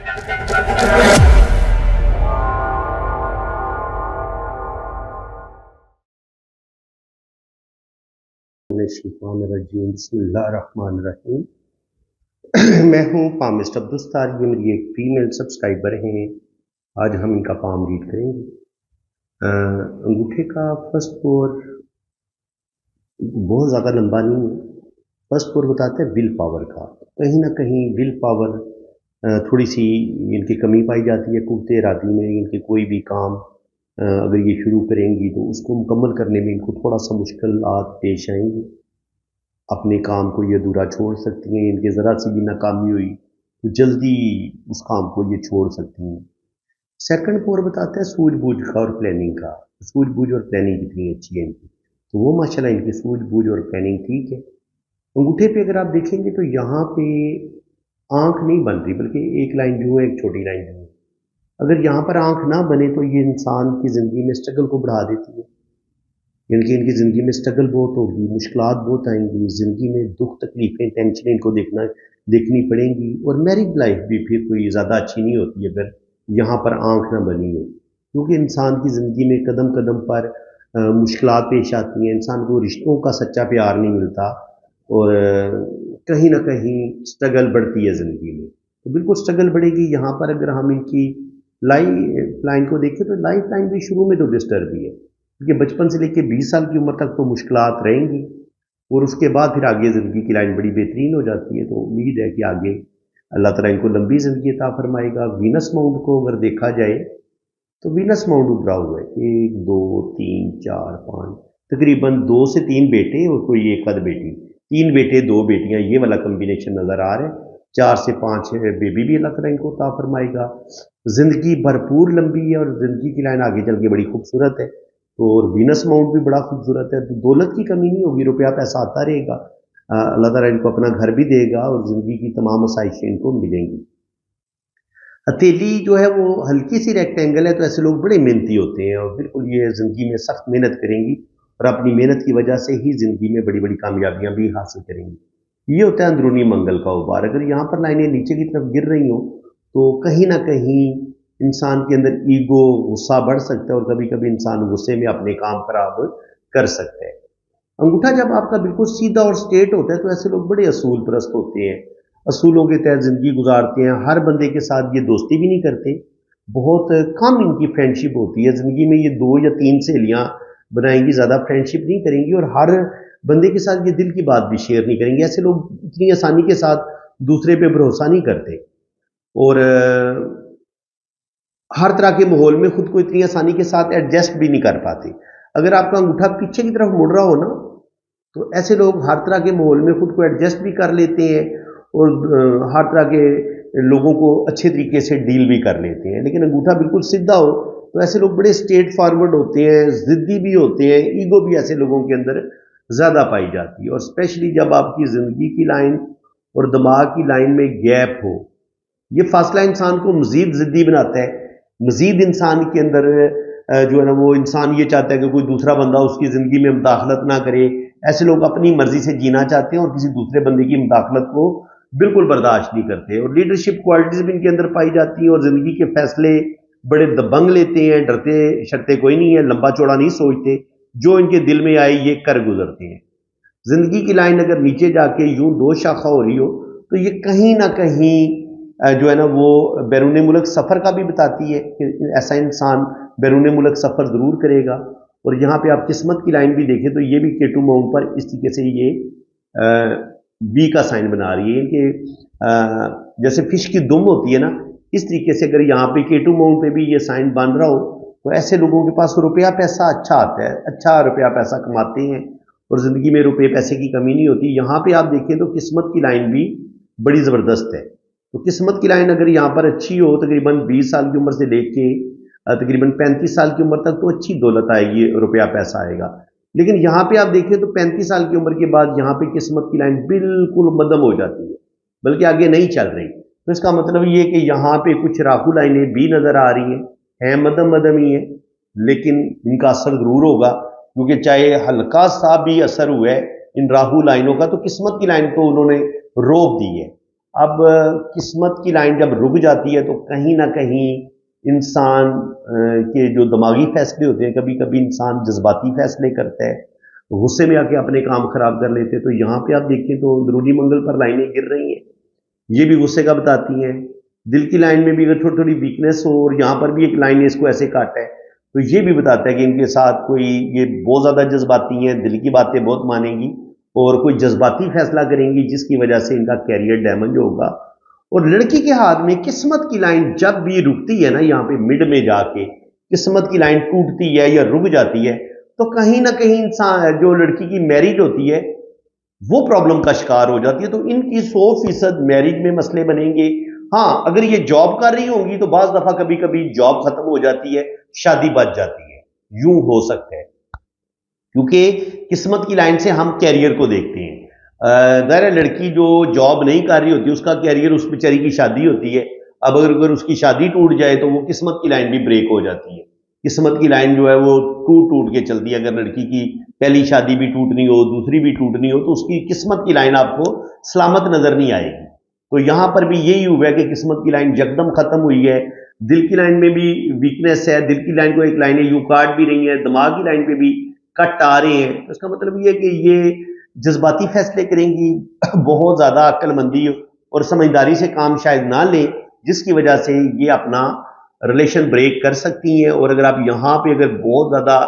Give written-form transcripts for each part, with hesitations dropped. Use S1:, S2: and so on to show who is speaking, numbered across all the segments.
S1: बिस्मिल्लाहिर्रहमानिर्रहीम। मैं हूँ पामिस्ट अब्दुस्तार, ये मेरी एक फीमेल सब्सक्राइबर हैं। आज हम इनका पाम रीड करेंगे। अंगूठे का फर्स्ट पोर बहुत ज़्यादा लंबा नहीं है। फर्स्ट पोर बताते हैं विल पावर का। कहीं ना कहीं विल पावर थोड़ी सी इनकी कमी पाई जाती है। कुव्वत इरादी में इनके कोई भी काम अगर ये शुरू करेंगी तो उसको मुकम्मल करने में इनको थोड़ा सा मुश्किलात पेश आएंगी। अपने काम को ये अधूरा छोड़ सकती हैं। इनके ज़रा सी भी नाकामी हुई तो जल्दी उस काम को ये छोड़ सकती हैं। सेकंड पोर बताता है सूझबूझ का और प्लानिंग का। सूझबूझ और प्लानिंग कितनी अच्छी है इनकी, तो वो माशाल्लाह इनकी सूझबूझ और प्लानिंग ठीक है। अंगूठे पे अगर आप देखेंगे तो यहाँ पे आंख नहीं बन रही, बल्कि एक लाइन जो है, एक छोटी लाइन जो है। अगर यहाँ पर आंख ना बने तो ये इंसान की ज़िंदगी में स्ट्रगल को बढ़ा देती है। इनकी ज़िंदगी में स्ट्रगल बहुत होगी, मुश्किलात बहुत आएंगी, ज़िंदगी में दुख तकलीफ़ें टेंशनें इनको देखनी पड़ेंगी। और मैरिड लाइफ भी फिर कोई ज़्यादा अच्छी नहीं होती अगर यहाँ पर आंख ना बनी हो, क्योंकि इंसान की ज़िंदगी में कदम कदम पर मुश्किलात पेश आती हैं। इंसान को रिश्तों का सच्चा प्यार नहीं मिलता और कहीं ना कहीं स्ट्रगल बढ़ती है ज़िंदगी में। तो बिल्कुल स्ट्रगल बढ़ेगी। यहाँ पर अगर हम इनकी लाइफ लाइन को देखें तो लाइफ लाइन भी शुरू में तो डिस्टर्ब ही है, क्योंकि बचपन से लेकर 20 साल की उम्र तक तो मुश्किलात रहेंगी और उसके बाद फिर आगे ज़िंदगी की लाइन बड़ी बेहतरीन हो जाती है। तो उम्मीद है कि आगे अल्लाह ताला इनको लंबी ज़िंदगी अता फरमाएगा। वीनस माउंट को अगर देखा जाए तो वीनस माउंट उभरा हुआ है, 1 2 3 4 5, तकरीबन 2 से 3 बेटे और कोई एक आध बेटी। 3 बेटे 2 बेटियां, ये वाला कम्बिनेशन नज़र आ रहा है। 4 से 5 बेबी भी अल्लाह ताला इनको अता फरमाएगा। ज़िंदगी भरपूर लंबी है और ज़िंदगी की लाइन आगे चल के बड़ी खूबसूरत है। और वीनस माउंट भी बड़ा खूबसूरत है। तो दौलत की कमी नहीं होगी, रुपया पैसा आता रहेगा। अल्लाह ताला इनको अपना घर भी देगा और ज़िंदगी की तमाम आसाइशें इनको मिलेंगी। हथेली जो है वो हल्की सी रेक्टेंगल है, तो ऐसे लोग बड़े मेहनती होते हैं और बिल्कुल ये ज़िंदगी में सख्त मेहनत करेंगी और अपनी मेहनत की वजह से ही ज़िंदगी में बड़ी बड़ी कामयाबियां भी हासिल करेंगी। ये होता है अंदरूनी मंगल का उबार। अगर यहाँ पर लाइनें नीचे की तरफ गिर रही हो तो कहीं ना कहीं इंसान के अंदर ईगो, गुस्सा बढ़ सकता है और कभी कभी इंसान गुस्से में अपने काम खराब कर सकता है। अंगूठा जब आपका बिल्कुल सीधा और स्ट्रेट होता है तो ऐसे लोग बड़े असूल परस्त होते हैं, असूलों के तहत ज़िंदगी गुजारते हैं। हर बंदे के साथ ये दोस्ती भी नहीं करते, बहुत कम इनकी फ्रेंडशिप होती है। ज़िंदगी में ये 2 या 3 सहेलियाँ बनाएंगी, ज़्यादा फ्रेंडशिप नहीं करेंगी और हर बंदे के साथ ये दिल की बात भी शेयर नहीं करेंगे। ऐसे लोग इतनी आसानी के साथ दूसरे पे भरोसा नहीं करते और हर तरह के माहौल में खुद को इतनी आसानी के साथ एडजस्ट भी नहीं कर पाते। अगर आपका अंगूठा पीछे की तरफ मुड़ रहा हो ना, तो ऐसे लोग हर तरह के माहौल में खुद को एडजस्ट भी कर लेते हैं और हर तरह के लोगों को अच्छे तरीके से डील भी कर लेते हैं। लेकिन अंगूठा बिल्कुल सीधा हो तो ऐसे लोग बड़े स्ट्रेट फॉरवर्ड होते हैं, ज़िद्दी भी होते हैं, ईगो भी ऐसे लोगों के अंदर ज़्यादा पाई जाती है। और स्पेशली जब आपकी ज़िंदगी की लाइन और दिमाग की लाइन में गैप हो, ये फासला इंसान को मज़ीद ज़िद्दी बनाता है। मज़ीद इंसान के अंदर जो है ना, वो इंसान ये चाहता है कि कोई दूसरा बंदा उसकी ज़िंदगी में मुदाखलत ना करे। ऐसे लोग अपनी मर्जी से जीना चाहते हैं और किसी दूसरे बंदे की मुदाखलत को बिल्कुल बर्दाश्त नहीं करते। और लीडरशिप क्वालिटीज़ भी इनके अंदर पाई जाती हैं और ज़िंदगी के फैसले बड़े दबंग लेते हैं, डरते शरते कोई नहीं है, लंबा चौड़ा नहीं सोचते, जो इनके दिल में आए ये कर गुजरते हैं। ज़िंदगी की लाइन अगर नीचे जाके यूं 2 शाखा हो रही हो तो ये कहीं ना कहीं जो है ना वो बैरून मुल्क सफ़र का भी बताती है कि ऐसा इंसान बैरून मुल्क सफ़र ज़रूर करेगा। और यहाँ पे आप किस्मत की लाइन भी देखें तो ये भी केटू माउंट पर इस तरीके से ये बी का साइन बना रही है। इनके जैसे फिश की दुम होती है ना, इस तरीके से अगर यहाँ पे केटू माउंट पे भी ये साइन बन रहा हो तो ऐसे लोगों के पास रुपया पैसा अच्छा आता है, अच्छा रुपया पैसा कमाते हैं और ज़िंदगी में रुपये पैसे की कमी नहीं होती। यहाँ पे आप देखें तो किस्मत की लाइन भी बड़ी ज़बरदस्त है। तो किस्मत की लाइन अगर यहाँ पर अच्छी हो, तकरीबन 20 साल की उम्र से लेके तकरीबन 35 साल की उम्र तक तो अच्छी दौलत आएगी, रुपया पैसा आएगा। लेकिन यहाँ पे आप देखें तो 35 साल की उम्र के बाद यहाँ पे किस्मत की लाइन बिल्कुल मध्यम हो जाती है, बल्कि आगे नहीं चल रही। तो इसका मतलब ये कि यहाँ पे कुछ राहु लाइनें भी नजर आ रही हैं, मध्यम ही है, लेकिन इनका असर जरूर होगा, क्योंकि चाहे हल्का सा भी असर हुआ है इन राहु लाइनों का तो किस्मत की लाइन तो उन्होंने रोक दी है। اب قسمت کی لائن جب رک جاتی ہے تو کہیں نہ کہیں انسان کے جو دماغی فیصلے ہوتے ہیں، کبھی کبھی انسان جذباتی فیصلے کرتا ہے، غصے میں آ کے اپنے کام خراب کر لیتے ہیں۔ تو یہاں پہ آپ دیکھیں تو اندرونی منگل پر لائنیں گر رہی ہیں، یہ بھی غصے کا بتاتی ہیں۔ دل کی لائن میں بھی اگر تھوڑی تھوڑی ویکنس ہو اور یہاں پر بھی ایک لائن نے اس کو ایسے کاٹا ہے تو یہ بھی بتاتا ہے کہ ان کے ساتھ کوئی، یہ بہت زیادہ جذباتی ہیں، دل کی باتیں بہت مانیں گی اور کوئی جذباتی فیصلہ کریں گی جس کی وجہ سے ان کا کیریئر ڈیمیج ہوگا۔ اور لڑکی کے ہاتھ میں قسمت کی لائن جب بھی رکتی ہے نا، یہاں پہ مڈ میں جا کے قسمت کی لائن ٹوٹتی ہے یا رک جاتی ہے تو کہیں نہ کہیں انسان جو لڑکی کی میرج ہوتی ہے وہ پرابلم کا شکار ہو جاتی ہے۔ تو ان کی 100% میرج میں مسئلے بنیں گے۔ ہاں اگر یہ جاب کر رہی ہوں گی تو بعض دفعہ کبھی کبھی جاب ختم ہو جاتی ہے، شادی بچ جاتی ہے، یوں ہو سکتا ہے، کیونکہ قسمت کی لائن سے ہم کیریئر کو دیکھتے ہیں۔ ظاہر ہے لڑکی جو جاب نہیں کر رہی ہوتی اس کا کیریئر، اس بیچاری کی شادی ہوتی ہے، اب اگر اس کی شادی ٹوٹ جائے تو وہ قسمت کی لائن بھی بریک ہو جاتی ہے۔ قسمت کی لائن جو ہے وہ ٹوٹ کے چلتی ہے۔ اگر لڑکی کی پہلی شادی بھی ٹوٹنی ہو، دوسری بھی ٹوٹنی ہو تو اس کی قسمت کی لائن آپ کو سلامت نظر نہیں آئے گی۔ تو یہاں پر بھی یہی ہوا ہے کہ قسمت کی لائن یکدم ختم ہوئی ہے۔ دل کی لائن میں بھی ویکنس ہے، دل کی لائن کو ایک لائن یوں کاٹ بھی رہی ہے، دماغ کی لائن پہ بھی کٹ آ رہے ہیں۔ اس کا مطلب یہ ہے کہ یہ جذباتی فیصلے کریں گی، بہت زیادہ عقل مندی اور سمجھداری سے کام شاید نہ لیں، جس کی وجہ سے یہ اپنا ریلیشن بریک کر سکتی ہیں۔ اور اگر آپ یہاں پہ اگر بہت زیادہ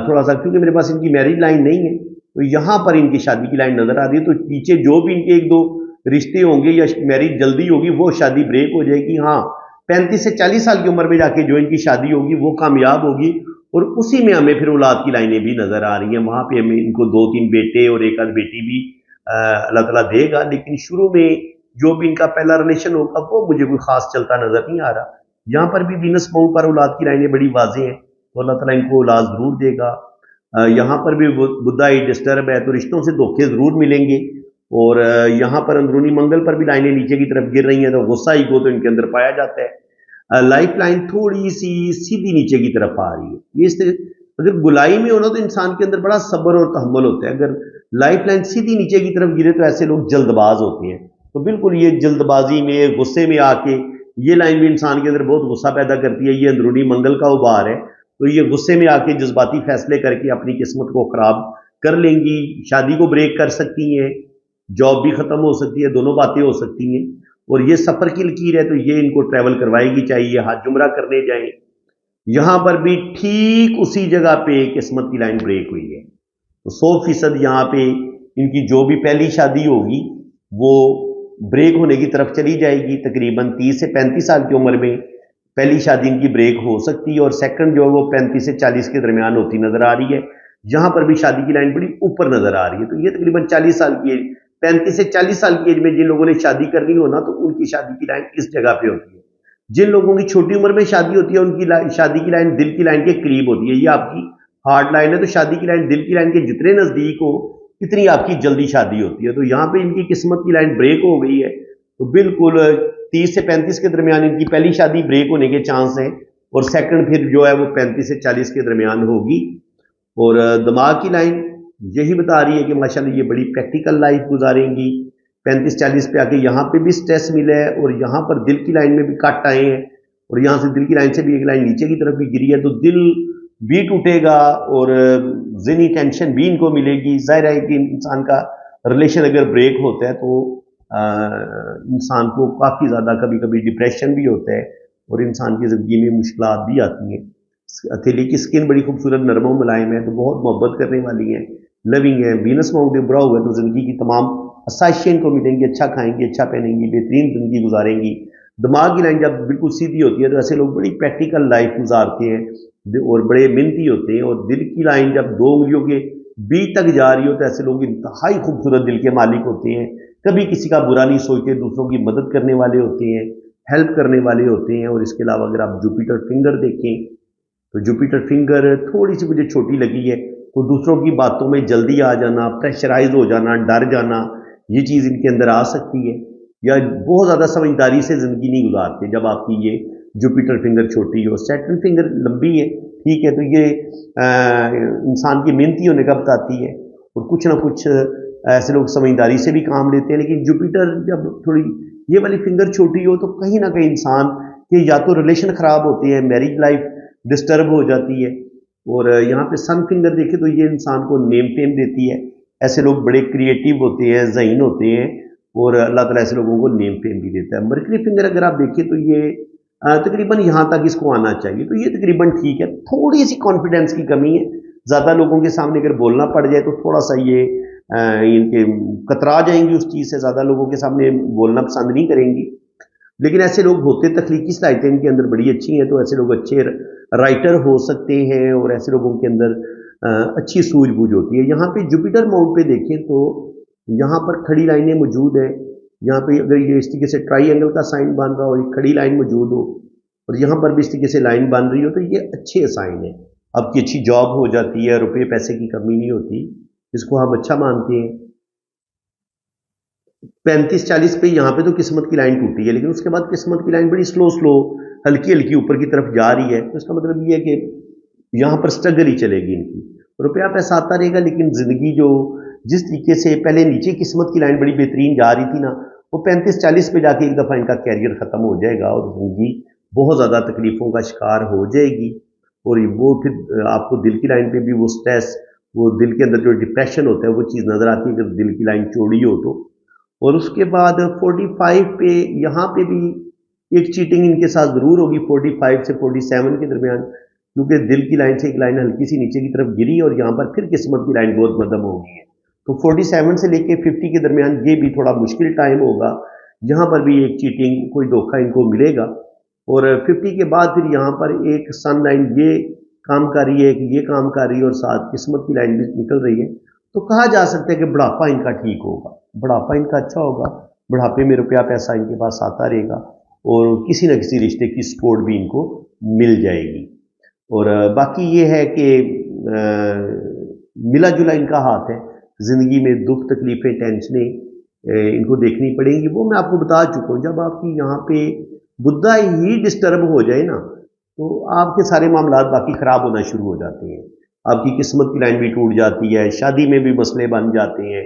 S1: تھوڑا سا، کیونکہ میرے پاس ان کی میرج لائن نہیں ہے تو یہاں پر ان کی شادی کی لائن نظر آ رہی ہے، تو پیچھے جو بھی ان کے ایک دو رشتے ہوں گے یا میرج جلدی ہوگی وہ شادی بریک ہو جائے گی۔ ہاں 35 سے 40 سال کی عمر میں جا کے جو ان کی شادی ہوگی وہ کامیاب ہوگی، اور اسی میں ہمیں پھر اولاد کی لائنیں بھی نظر آ رہی ہیں۔ وہاں پہ ہمیں ان کو 2-3 بیٹے اور ایک آدھ بیٹی بھی اللہ تعالیٰ دے گا، لیکن شروع میں جو بھی ان کا پہلا ریلیشن ہوگا وہ مجھے کوئی خاص چلتا نظر نہیں آ رہا۔ یہاں پر بھی وینس ماؤنٹ پر اولاد کی لائنیں بڑی واضح ہیں، تو اللہ تعالیٰ ان کو اولاد ضرور دے گا۔ یہاں پر بھی بدھائی ڈسٹرب ہے تو رشتوں سے دھوکے ضرور ملیں گے۔ اور یہااں پر اندرونی منگل پر بھی لائنیں نیچے کی طرف گر رہی ہیں تو غصہ ہی کو تو ان کے اندر پایا جاتا ہے۔ لائف لائن تھوڑی سی سیدھی نیچے کی طرف آ رہی ہے۔ یہ اس طرح اگر گلائی میں ہونا تو انسان کے اندر بڑا صبر اور تحمل ہوتا ہے، اگر لائف لائن سیدھی نیچے کی طرف گرے تو ایسے لوگ جلد باز ہوتے ہیں۔ تو بالکل یہ جلد بازی میں، غصے میں آ کے یہ لائن بھی انسان کے اندر بہت غصہ پیدا کرتی ہے۔ یہ اندرونی منگل کا ابھار ہے، تو یہ غصے میں آ کے جذباتی فیصلے کر کے اپنی قسمت کو خراب کر لیں گی، شادی کو بریک کر سکتی ہیں، جاب بھی ختم ہو سکتی ہے، دونوں باتیں ہو سکتی ہیں۔ اور یہ سفر کی لکیر ہے تو یہ ان کو ٹریول کروائے گی، چاہیے حج عمرہ کرنے جائیں۔ یہاں پر بھی ٹھیک اسی جگہ پہ قسمت کی لائن بریک ہوئی ہے، تو 100% یہاں پہ ان کی جو بھی پہلی شادی ہوگی وہ بریک ہونے کی طرف چلی جائے گی۔ تقریباً 30 سے 35 سال کی عمر میں پہلی شادی ان کی بریک ہو سکتی ہے، اور سیکنڈ جو ہے وہ 35 سے 40 کے درمیان ہوتی نظر آ رہی ہے۔ یہاں پر بھی شادی کی لائن بڑی اوپر نظر آ رہی ہے، تو یہ تقریباً 40 سال کی ایج، 35 سے 40 سال کی ایج میں جن لوگوں نے شادی کرنی ہو نا تو ان کی شادی کی لائن اس جگہ پہ ہوتی ہے۔ جن لوگوں کی چھوٹی عمر میں شادی ہوتی ہے ان کی شادی کی لائن دل کی لائن کے قریب ہوتی ہے۔ یہ آپ کی ہارڈ لائن ہے، تو شادی کی لائن دل کی لائن کے جتنے نزدیک ہو اتنی آپ کی جلدی شادی ہوتی ہے۔ تو یہاں پہ ان کی قسمت کی لائن بریک ہو گئی ہے، تو بالکل 30 سے 35 کے درمیان ان کی پہلی شادی بریک ہونے کے چانس ہیں، اور سیکنڈ پھر جو ہے وہ 35 سے 40 کے درمیان ہوگی۔ اور دماغ کی لائن یہی بتا رہی ہے کہ ماشاءاللہ یہ بڑی پریکٹیکل لائف گزاریں گی۔ 35-40 پہ آ کے یہاں پہ بھی سٹریس ملا ہے، اور یہاں پر دل کی لائن میں بھی کٹ آئے ہیں، اور یہاں سے دل کی لائن سے بھی ایک لائن نیچے کی طرف بھی گری ہے، تو دل بھی ٹوٹے گا اور ذہنی ٹینشن بھی ان کو ملے گی۔ ظاہر ہے کہ انسان کا ریلیشن اگر بریک ہوتا ہے تو انسان کو کافی زیادہ کبھی کبھی ڈپریشن بھی ہوتا ہے، اور انسان کی زندگی میں مشکلات بھی آتی ہیں۔ ہتھیلی کی سکن بڑی خوبصورت نرم و ملائم ہے، تو بہت محبت کرنے والی ہے، لونگ ہے۔ وینس ماؤنٹ برا ہوا ہے تو زندگی کی تمام آسائشیں ان کو ملیں گی، اچھا کھائیں گی، اچھا پہنیں گی، بہترین زندگی گزاریں گی۔ دماغ کی لائن جب بالکل سیدھی ہوتی ہے تو ایسے لوگ بڑی پریکٹیکل لائف گزارتے ہیں اور بڑے محنتی ہوتے ہیں۔ اور دل کی لائن جب 2 انگلیوں کے بیچ تک جا رہی ہو تو ایسے لوگ انتہائی خوبصورت دل کے مالک ہوتے ہیں، کبھی کسی کا برا نہیں سوچتے، دوسروں کی مدد کرنے والے ہوتے ہیں، ہیلپ کرنے والے ہوتے ہیں۔ اور اس کے علاوہ اگر آپ جوپیٹر فنگر دیکھیں تو جوپیٹر فنگر تھوڑی سی مجھے چھوٹی لگی ہے، تو دوسروں کی باتوں میں جلدی آ جانا، پریشرائز ہو جانا، ڈر جانا، یہ چیز ان کے اندر آ سکتی ہے، یا بہت زیادہ سمجھداری سے زندگی نہیں گزارتے جب آپ کی یہ جوپیٹر فنگر چھوٹی ہو۔ سیٹرن فنگر لمبی ہے، ٹھیک ہے، تو یہ انسان کی محنتی ہونے کا بتاتی ہے، اور کچھ نہ کچھ ऐसे लोग समझदारी से भी काम लेते हैं, लेकिन जुपिटर जब थोड़ी ये वाली फिंगर छोटी हो तो कहीं ना कहीं इंसान के या तो रिलेशन ख़राब होते हैं, मैरिज लाइफ डिस्टर्ब हो जाती है। और यहाँ पे सन फिंगर देखें तो ये इंसान को नेम फेम देती है। ऐसे लोग बड़े क्रिएटिव होते हैं, ज़हीन होते हैं, और अल्लाह ताला ऐसे लोगों को नेम फेम भी देता है। मरकरी फिंगर अगर आप देखें तो ये तकरीबन यहाँ तक इसको आना चाहिए, तो ये तकरीबन ठीक है। थोड़ी सी कॉन्फिडेंस की कमी है, ज़्यादा लोगों के सामने अगर बोलना पड़ जाए तो थोड़ा सा ये इनके कतरा जाएंगी उस चीज़ से, ज़्यादा लोगों के सामने बोलना पसंद नहीं करेंगी। लेकिन ऐसे लोग होते, तख्लीकी सलाहियतें इनके अंदर बड़ी अच्छी हैं, तो ऐसे लोग अच्छे राइटर हो सकते हैं, और ऐसे लोगों के अंदर अच्छी सूझबूझ होती है। यहाँ पे जुपिटर माउंट पे देखें तो यहाँ पर खड़ी लाइनें मौजूद हैं। यहाँ पे अगर ये इस तरीके से ट्राइंगल का साइन बन रहा हो, एक खड़ी लाइन मौजूद हो, और यहाँ पर भी इस तरीके से लाइन बन रही हो, तो ये अच्छे साइन है। आपकी अच्छी जॉब हो जाती है, रुपये पैसे की कमी नहीं होती, इसको हम अच्छा मानते हैं। 35-40 पे यहाँ पे तो किस्मत की लाइन टूटी है, लेकिन उसके बाद किस्मत की लाइन बड़ी स्लो स्लो हल्की हल्की ऊपर की तरफ जा रही है। तो इसका मतलब ये है कि यहाँ पर स्ट्रगल ही चलेगी इनकी, रुपया पैसा आता रहेगा, लेकिन ज़िंदगी जो जिस तरीके से पहले नीचे किस्मत की लाइन बड़ी बेहतरीन जा रही थी ना, वो 35-40 पे जाके एक दफ़ा इनका कैरियर ख़त्म हो जाएगा और ज़िंदगी बहुत ज़्यादा तकलीफ़ों का शिकार हो जाएगी। और वो फिर आपको दिल की लाइन पे भी वो स्ट्रेस, वो दिल के अंदर जो डिप्रेशन होता है वो चीज़ नज़र आती है अगर दिल की लाइन चौड़ी हो तो। और उसके बाद 45 पे यहाँ पे भी एक चीटिंग इनके साथ ज़रूर होगी, 45 से 47 के दरमियान, क्योंकि दिल की लाइन से एक लाइन हल्की सी नीचे की तरफ गिरी और यहाँ पर फिर किस्मत की लाइन बहुत मध्यम हो गई है। तो 47 से लेके 50 के दरमियान ये भी थोड़ा मुश्किल टाइम होगा, यहाँ पर भी एक चीटिंग, कोई धोखा इनको मिलेगा। और 50 के बाद फिर यहाँ पर एक सन लाइन ये काम कर रही है कि ये काम कर रही है, और साथ किस्मत की लाइन भी निकल रही है। तो कहा जा सकता है कि बुढ़ापा इनका ठीक होगा, बुढ़ापा इनका अच्छा होगा, बुढ़ापे में रुपया पैसा इनके पास आता रहेगा, और किसी न किसी रिश्ते की सपोर्ट भी इनको मिल जाएगी। और बाकी ये है कि मिला जुला इनका हाथ है। ज़िंदगी में दुख तकलीफ़ें टेंशनें इनको देखनी पड़ेंगी, वो मैं आपको बता चुका हूँ। जब आपकी यहाँ पे बुद्धा ही डिस्टर्ब हो जाए ना, तो आपके सारे मामलात बाकी ख़राब होना शुरू हो जाते हैं। आपकी किस्मत की लाइन भी टूट जाती है, शादी में भी मसले बन जाते हैं।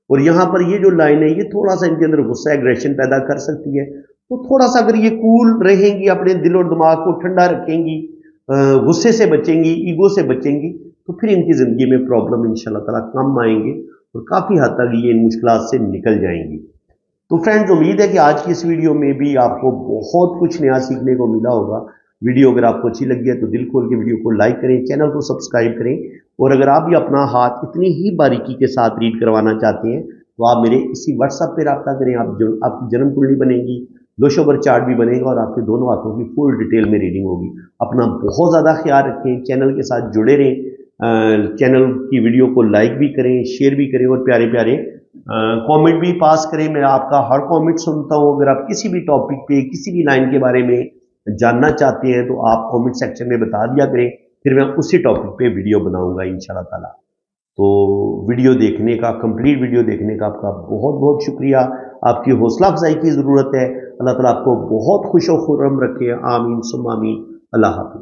S1: और यहाँ पर ये जो लाइन है, ये थोड़ा सा इनके अंदर गुस्सा एग्रेशन पैदा कर सकती है। तो थोड़ा सा अगर ये कूल रहेंगी, अपने दिल और दिमाग को ठंडा रखेंगी, गुस्से से बचेंगी, ईगो से बचेंगी, तो फिर इनकी ज़िंदगी में प्रॉब्लम इंशाल्लाह ताला कम आएंगे और काफ़ी हद तक ये इन मुश्किलात से निकल जाएंगी। तो फ्रेंड्स, उम्मीद है कि आज की इस वीडियो में भी आपको बहुत कुछ नया सीखने को मिला होगा। वीडियो अगर आपको अच्छी लगी है तो दिल खोल के वीडियो को लाइक करें, चैनल को सब्सक्राइब करें, और अगर आप भी अपना हाथ इतनी ही बारीकी के साथ रीड करवाना चाहते हैं तो आप मेरे इसी व्हाट्सएप पे रब्ता करें। आपकी जन्म कुंडली बनेगी, दोष ओवर चार्ट भी बनेगा, और आपके दोनों हाथों की फुल डिटेल में रीडिंग होगी। अपना बहुत ज़्यादा ख्याल रखें, चैनल के साथ जुड़े रहें, चैनल की वीडियो को लाइक भी करें, शेयर भी करें, और प्यारे प्यारे कमेंट भी पास करें। मैं आपका हर कमेंट सुनता हूँ। अगर आप किसी भी टॉपिक पे, किसी भी लाइन के बारे में जानना चाहते हैं तो आप कमेंट सेक्शन में बता दिया करें, फिर मैं उसी टॉपिक पे वीडियो बनाऊंगा इंशाल्लाह ताला। तो वीडियो देखने का, कंप्लीट वीडियो देखने का आपका बहुत बहुत शुक्रिया। आपकी हौसला अफजाई की ज़रूरत है। अल्लाह ताला आपको बहुत खुश और खुर्रम रखे। आमीन सुम्मा आमीन। अल्लाह हाफ़िज़।